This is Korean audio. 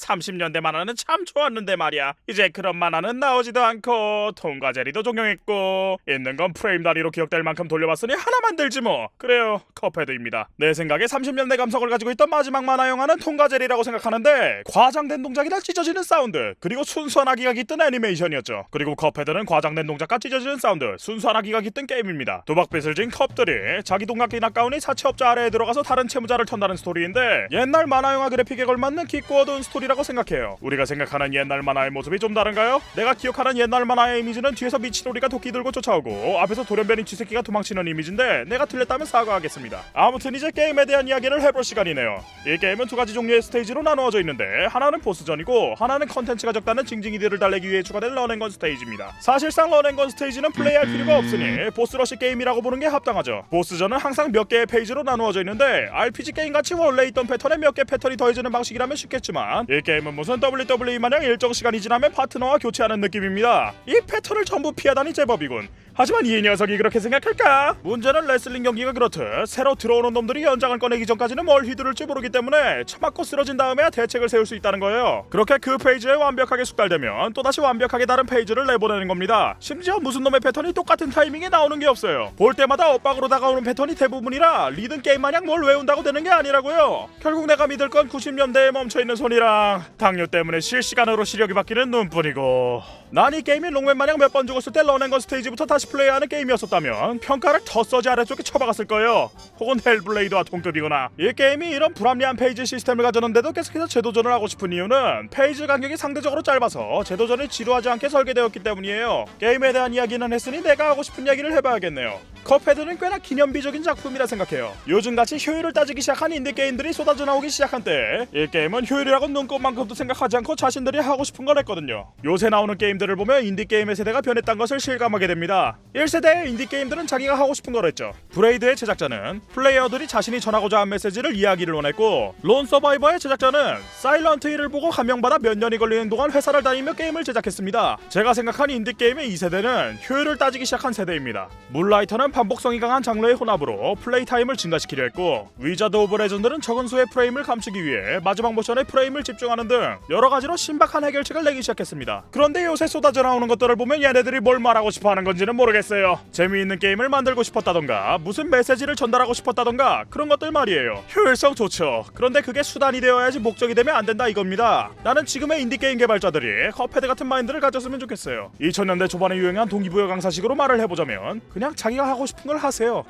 30년대 만화는 참 좋았는데 말이야. 이제 그런 만화는 나오지도 않고 톰과 제리도 종영했고 있는 건 프레임 단위로 기억될 만큼 돌려봤으니 하나 만들지 뭐. 그래요, 컵헤드입니다. 내 생각에 30년대 감성을 가지고 있던 마지막 만화 영화는 톰과 제리라고 생각하는데 과장된 동작이나 찢어지는 사운드 그리고 순수한 아기가 깃든 애니메이션이었죠. 그리고 컵헤드는 과장된 동작과 찢어지는 사운드 순수한 아기가 깃든 게임입니다. 도박빚을 진 컵들이 자기 동갑긴 아까우니 사채업자 아래에 들어가서 다른 채무자를 턴다는 스토리인데 옛날 만화 영화 그래픽에 걸맞는 깊고 어두운 스토리라고 생각해요. 우리가 생각하는 옛날 만화의 모습이 좀 다른가요? 내가 기억하는 옛날 만화의 이미지는 뒤에서 미친오리가 도끼 들고 쫓아오고 앞에서 돌연변이 쥐새끼가 도망치는 이미지인데 내가 틀렸다면 사과하겠습니다. 아무튼 이제 게임에 대한 이야기를 해볼 시간이네요. 이 게임은 두 가지 종류의 스테이지로 나누어져 있는데 하나는 보스전이고 하나는 컨텐츠가 적다는 징징이들을 달래기 위해 추가된 런앤건 스테이지입니다. 사실상 런앤건 스테이지는 플레이할 필요가 없으니 보스러시 게임이라고 보는 게 합당하죠. 보스전은 항상 몇 개의 페이지로 나누어져 있는데 RPG 게임같이 원래 있던 패턴에 몇 개 패턴이 더해지는 방식이라면 쉽겠지만 이 게임은 무슨 WWE 마냥 일정 시간이 지나면 파트너와 교체하는 느낌입니다. 이 패턴을 전부 피하다니 제법이군. 하지만 이 녀석이 그렇게 생각할까? 문제는 레슬링 경기가 그렇듯 새로 들어오는 놈들이 연장을 꺼내기 전까지는 뭘 휘두를지 모르기 때문에 처맞고 쓰러진 다음에야 대책을 세울 수 있다는 거예요. 그렇게 그 페이지에 완벽하게 숙달되면 또다시 완벽하게 다른 페이지를 내보내는 겁니다. 심지어 무슨 놈의 패턴이 똑같은 타이밍에 나오는 게 없어요. 볼 때마다 엇박으로 다가오는 패턴이 대부분이라 리듬 게임 마냥 뭘 외운다고 되는 게 아니라고요. 결국 내가 믿을 건 90년대에 멈춰있는 손이랑 당뇨 때문에 실시간으로 시력이 바뀌는 눈뿐이고 난 이 게임이 롱맨 마냥 몇 번 죽었을 때 런앤건 스테이지부터 다시 플레이하는 게임이었었다면 평가를 더 써지 아래쪽에 쳐박았을 거예요. 혹은 헬블레이드와 동급이거나. 이 게임이 이런 불합리한 페이지 시스템을 가졌는데도 계속해서 재도전을 하고 싶은 이유는 페이지 간격이 상대적으로 짧아서 재도전이 지루하지 않게 설계되었기 때문이에요. 게임에 대한 이야기는 했으니 내가 하고 싶은 이야기를 해봐야겠네요. 컵헤드는 꽤나 기념비적인 작품이라 생각해요. 요즘같이 효율을 따지기 시작한 인디게임들이 쏟아져 나오기 시작한 때 이 게임은 효율이라고 눈꼽만큼도 생각하지 않고 자신들이 하고 싶은 걸 했거든요. 요새 나오는 게임들을 보면 인디게임의 세대가 변했다는 것을 실감하게 됩니다. 1세대의 인디게임들은 자기가 하고 싶은 걸 했죠. 브레이드의 제작자는 플레이어들이 자신이 전하고자 한 메시지를 이야기를 원했고 론 서바이버의 제작자는 사일런트 힐을 보고 감명받아 몇 년이 걸리는 동안 회사를 다니며 게임을 제작했습니다. 제가 생각한 인디게임의 2세대는 효율을 따지기 시작한 세대입니다. 문라이터는 반복성이 강한 장르의 혼합으로 플레이 타임을 증가시키려 했고 위자드 오브 레전드는 적은 수의 프레임을 감추기 위해 마지막 모션의 프레임을 집중하는 등 여러 가지로 신박한 해결책을 내기 시작했습니다. 그런데 요새 쏟아져 나오는 것들을 보면 얘네들이 뭘 말하고 싶어 하는 건지는 모르겠어요. 재미있는 게임을 만들고 싶었다던가 무슨 메시지를 전달하고 싶었다던가 그런 것들 말이에요. 효율성 좋죠. 그런데 그게 수단이 되어야지 목적이 되면 안 된다 이겁니다. 나는 지금의 인디게임 개발자들이 컵헤드 같은 마인드를 가졌으면 좋겠어요. 2000년대 초반에 유행한 동기부여 강사식으로 말을 해보자면 그냥 자기가 하고 싶은 걸 하세요.